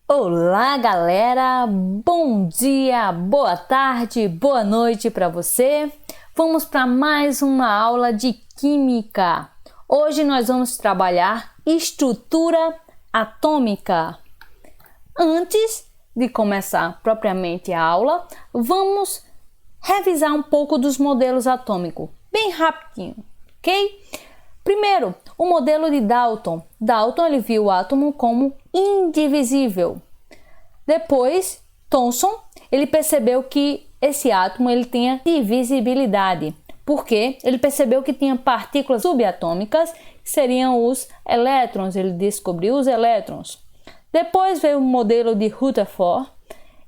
Olá, galera! Bom dia, boa tarde, boa noite para você. Vamos para mais uma aula de Química. Hoje nós vamos trabalhar estrutura atômica. Antes de começar propriamente a aula, vamos revisar um pouco dos modelos atômicos, bem rapidinho, ok? Primeiro, o modelo de Dalton. Dalton ele viu o átomo como indivisível. Depois, Thomson ele percebeu que esse átomo ele tinha divisibilidade, porque ele percebeu que tinha partículas subatômicas, que seriam os elétrons. Ele descobriu os elétrons. Depois veio o modelo de Rutherford.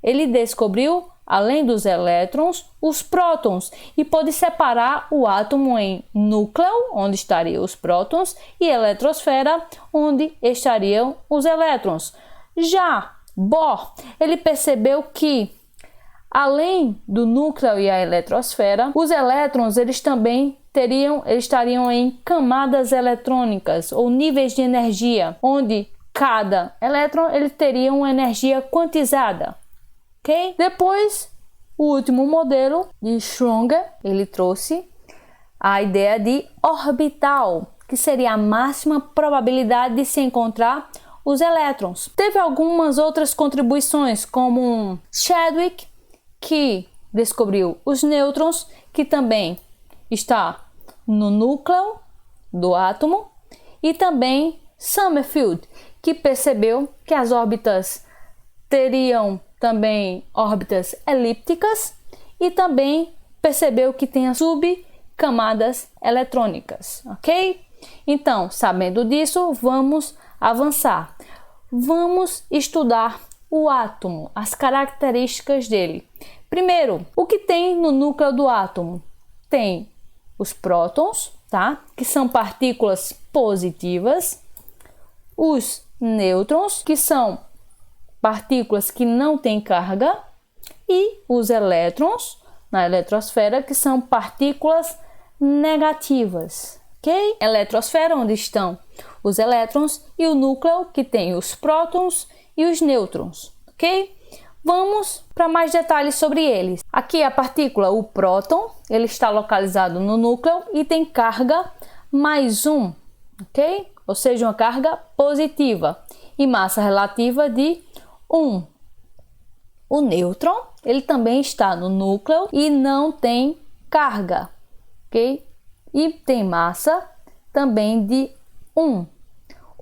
Ele descobriu, além dos elétrons, os prótons e pôde separar o átomo em núcleo, onde estariam os prótons, e eletrosfera, onde estariam os elétrons. Já Bohr, ele percebeu que, além do núcleo e a eletrosfera, os elétrons eles também estariam em camadas eletrônicas ou níveis de energia, onde cada elétron ele teria uma energia quantizada. Okay? Depois, o último modelo de Schrödinger, ele trouxe a ideia de orbital, que seria a máxima probabilidade de se encontrar os elétrons. Teve algumas outras contribuições, como Chadwick, que descobriu os nêutrons, que também está no núcleo do átomo, e também Sommerfeld, que percebeu que as órbitas teriam também órbitas elípticas e também percebeu que tem subcamadas eletrônicas, ok? Então, sabendo disso, vamos avançar. Vamos estudar o átomo, as características dele. Primeiro, o que tem no núcleo do átomo? Tem os prótons, tá? Que são partículas positivas, os nêutrons, que são partículas que não têm carga, e os elétrons na eletrosfera, que são partículas negativas, ok? Eletrosfera, onde estão os elétrons, e o núcleo, que tem os prótons e os nêutrons, ok? Vamos para mais detalhes sobre eles. Aqui a partícula, o próton, ele está localizado no núcleo e tem carga +1, ok? Ou seja, uma carga positiva e massa relativa de 1. O nêutron, ele também está no núcleo e não tem carga, ok? E tem massa também de 1.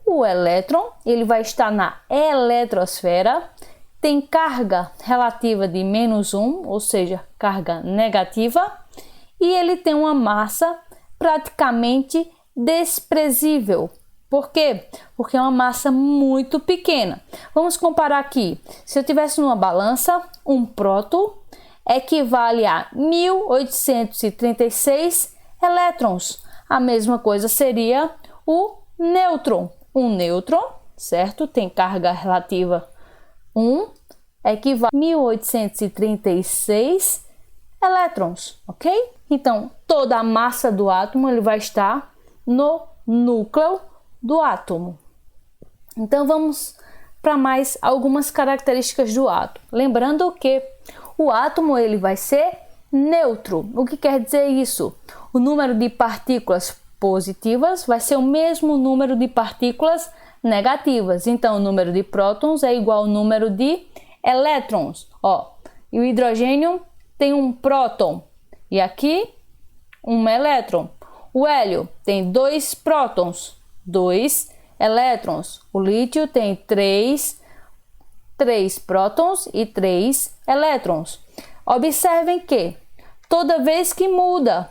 O elétron, ele vai estar na eletrosfera, tem carga relativa de -1, ou seja, carga negativa, e ele tem uma massa praticamente desprezível. Por quê? Porque é uma massa muito pequena. Vamos comparar aqui. Se eu tivesse numa balança, um próton equivale a 1836 elétrons. A mesma coisa seria o nêutron. Um nêutron, certo? Tem carga relativa 1, equivale a 1836 elétrons, ok? Então, toda a massa do átomo ele vai estar no núcleo do átomo. Então vamos para mais algumas características do átomo. Lembrando que o átomo ele vai ser neutro. O que quer dizer isso? O número de partículas positivas vai ser o mesmo número de partículas negativas. Então o número de prótons é igual ao número de elétrons. E o hidrogênio tem um próton e aqui um elétron. O hélio tem 2 prótons, 2 elétrons. O lítio tem 3 prótons e 3 elétrons. Observem que toda vez que muda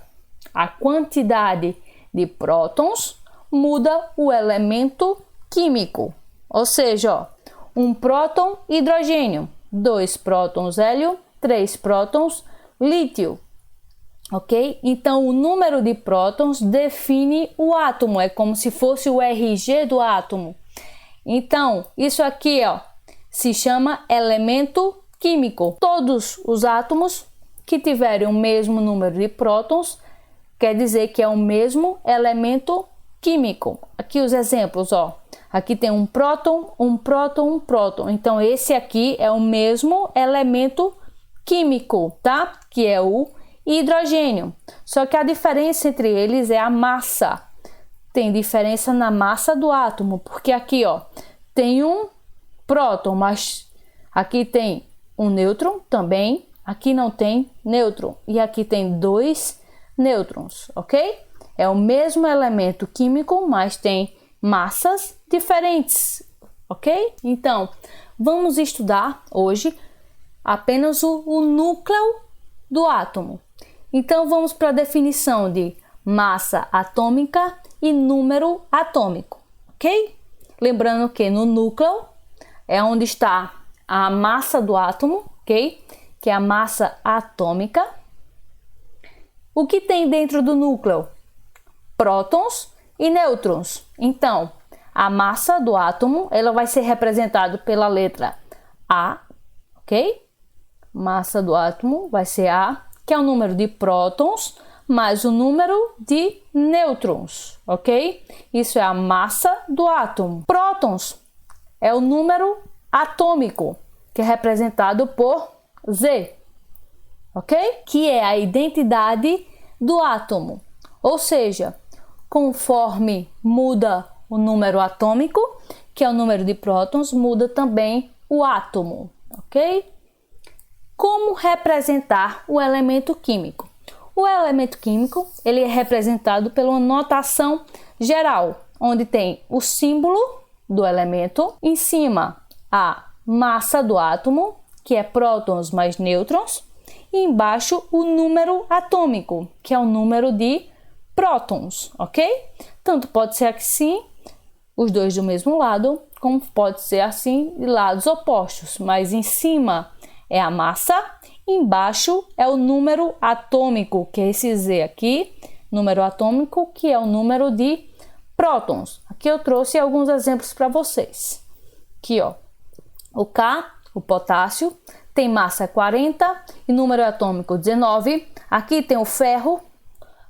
a quantidade de prótons, muda o elemento químico. Ou seja, um próton hidrogênio, 2 prótons hélio, 3 prótons lítio. Ok? Então, o número de prótons define o átomo, é como se fosse o RG do átomo. Então, isso aqui se chama elemento químico. Todos os átomos que tiverem o mesmo número de prótons, quer dizer que é o mesmo elemento químico. Aqui os exemplos, Aqui tem um próton, um próton, um próton. Então, esse aqui é o mesmo elemento químico, tá? Que é o hidrogênio. Só que a diferença entre eles é a massa. Tem diferença na massa do átomo, porque aqui, ó, tem um próton, mas aqui tem um nêutron também. Aqui não tem nêutron e aqui tem 2 nêutrons, ok? É o mesmo elemento químico, mas tem massas diferentes, ok? Então, vamos estudar hoje apenas o núcleo do átomo. Então, vamos para a definição de massa atômica e número atômico, ok? Lembrando que no núcleo é onde está a massa do átomo, ok? Que é a massa atômica. O que tem dentro do núcleo? Prótons e nêutrons. Então, a massa do átomo, ela vai ser representada pela letra A, ok? Massa do átomo vai ser A, que é o número de prótons mais o número de nêutrons, ok? Isso é a massa do átomo. Prótons é o número atômico, que é representado por Z, ok? Que é a identidade do átomo. Ou seja, conforme muda o número atômico, que é o número de prótons, muda também o átomo, ok? Como representar o elemento químico? O elemento químico, ele é representado pela notação geral, onde tem o símbolo do elemento, em cima a massa do átomo, que é prótons mais nêutrons, e embaixo o número atômico, que é o número de prótons, ok? Tanto pode ser assim, os dois do mesmo lado, como pode ser assim de lados opostos, mas em cima é a massa, embaixo é o número atômico, que é esse Z aqui, número atômico, que é o número de prótons. Aqui eu trouxe alguns exemplos para vocês. Aqui, ó, o K, o potássio, tem massa 40 e número atômico 19. Aqui tem o ferro,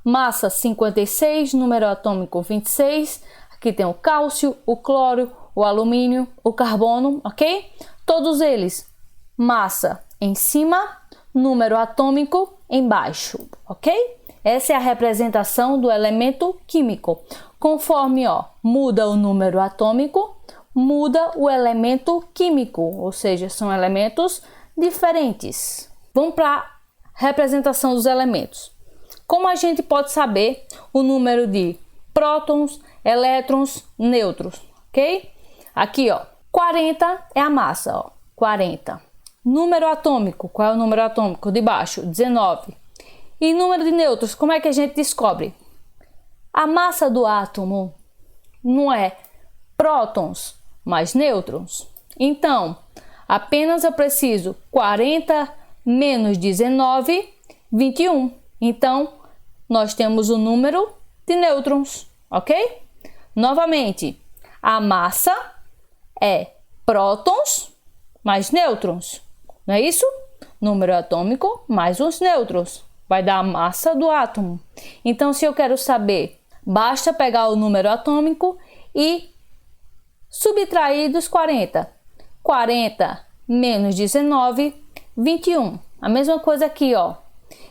massa 56, número atômico 26. Aqui tem o cálcio, o cloro, o alumínio, o carbono, ok? Todos eles, massa em cima, número atômico embaixo, ok? Essa é a representação do elemento químico. Conforme, ó, muda o número atômico, muda o elemento químico, ou seja, são elementos diferentes. Vamos para a representação dos elementos. Como a gente pode saber o número de prótons, elétrons, nêutrons, ok? Aqui, ó, 40 é a massa, ó, 40. Número atômico, qual é o número atômico de baixo? 19. E número de nêutrons, como é que a gente descobre? A massa do átomo não é prótons mais nêutrons? Então, apenas eu preciso 40 menos 19, 21. Então, nós temos o número de nêutrons, ok? Novamente, a massa é prótons mais nêutrons, não é isso? Número atômico mais os nêutrons, vai dar a massa do átomo. Então, se eu quero saber, basta pegar o número atômico e subtrair dos 40. 40 menos 19, 21. A mesma coisa aqui, ó.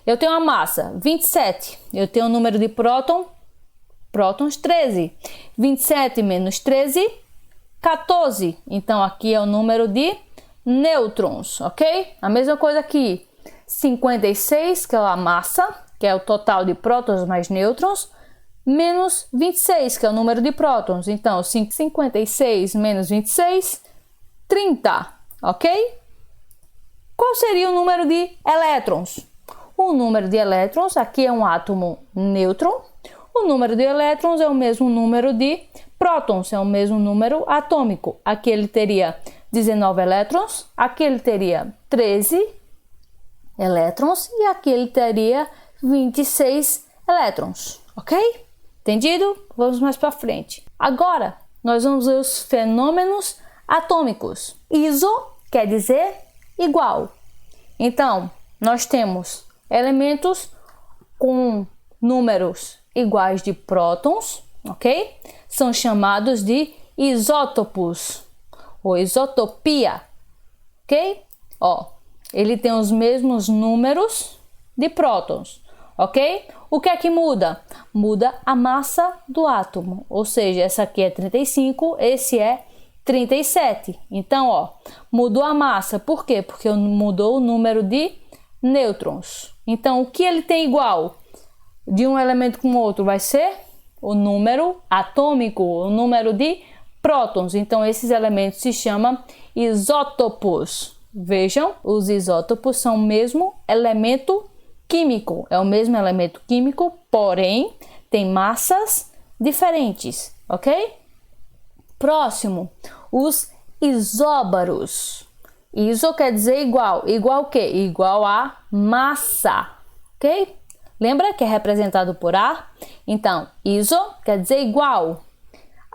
Eu tenho a massa 27, eu tenho o número de prótons 13. 27 menos 13, 14. Então, aqui é o número de nêutrons, ok? A mesma coisa aqui. 56, que é a massa, que é o total de prótons mais nêutrons, menos 26, que é o número de prótons. Então, 56 menos 26, 30, ok? Qual seria o número de elétrons? O número de elétrons, aqui é um átomo nêutron. O número de elétrons é o mesmo número de prótons, é o mesmo número atômico. Aqui ele teria 19 elétrons, aqui ele teria 13 elétrons e aqui ele teria 26 elétrons, ok? Entendido? Vamos mais para frente. Agora, nós vamos ver os fenômenos atômicos. Iso quer dizer igual. Então, nós temos elementos com números iguais de prótons, ok? São chamados de isótopos ou isotopia, ok? Ó, ele tem os mesmos números de prótons, ok? O que é que muda? Muda a massa do átomo, ou seja, essa aqui é 35, esse é 37. Então, ó, mudou a massa. Por quê? Porque mudou o número de nêutrons. Então, o que ele tem igual de um elemento com o outro vai ser o número atômico, o número de prótons. Então, esses elementos se chamam isótopos. Vejam, os isótopos são o mesmo elemento químico. É o mesmo elemento químico, porém, tem massas diferentes, ok? Próximo, os isóbaros. Iso quer dizer igual. Igual o quê? Igual a massa, ok? Lembra que é representado por A? Então, iso quer dizer igual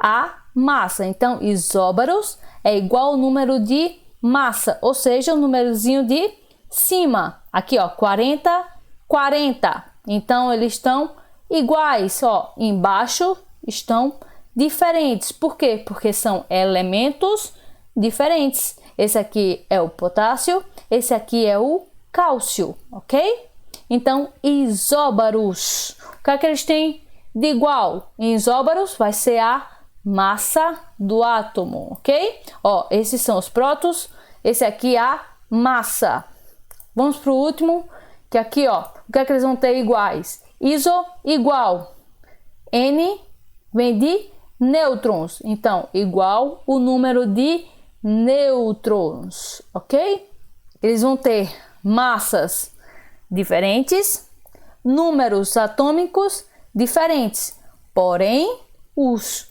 a massa. Então, isóbaros é igual ao número de massa, ou seja, o númerozinho de cima. Aqui, ó, 40, 40. Então, eles estão iguais, ó. Embaixo estão diferentes. Por quê? Porque são elementos diferentes. Esse aqui é o potássio, esse aqui é o cálcio, ok? Então, isóbaros. O que é que eles têm de igual? Em isóbaros vai ser a massa do átomo, ok? Ó, esses são os prótons, esse aqui é a massa. Vamos para o último, que aqui, ó, o que é que eles vão ter iguais? Iso igual. N vem de nêutrons, então igual o número de nêutrons, ok? Eles vão ter massas diferentes, números atômicos diferentes, porém os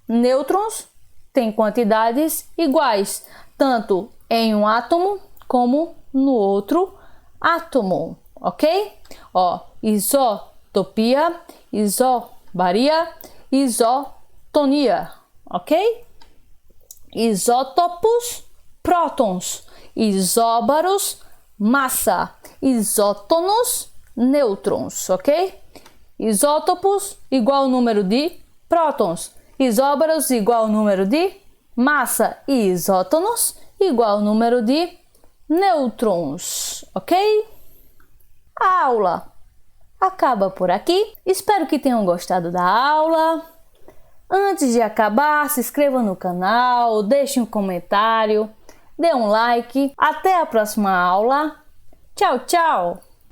nêutrons têm quantidades iguais, tanto em um átomo como no outro átomo, ok? Ó, isotopia, isobaria, isotonia, ok? Isótopos, prótons, isóbaros, massa, isótonos, nêutrons, ok? Isótopos igual ao número de prótons, isóbaros igual ao número de massa e isótonos igual ao número de nêutrons, ok? A aula acaba por aqui. Espero que tenham gostado da aula. Antes de acabar, se inscreva no canal, deixe um comentário, dê um like. Até a próxima aula. Tchau, tchau!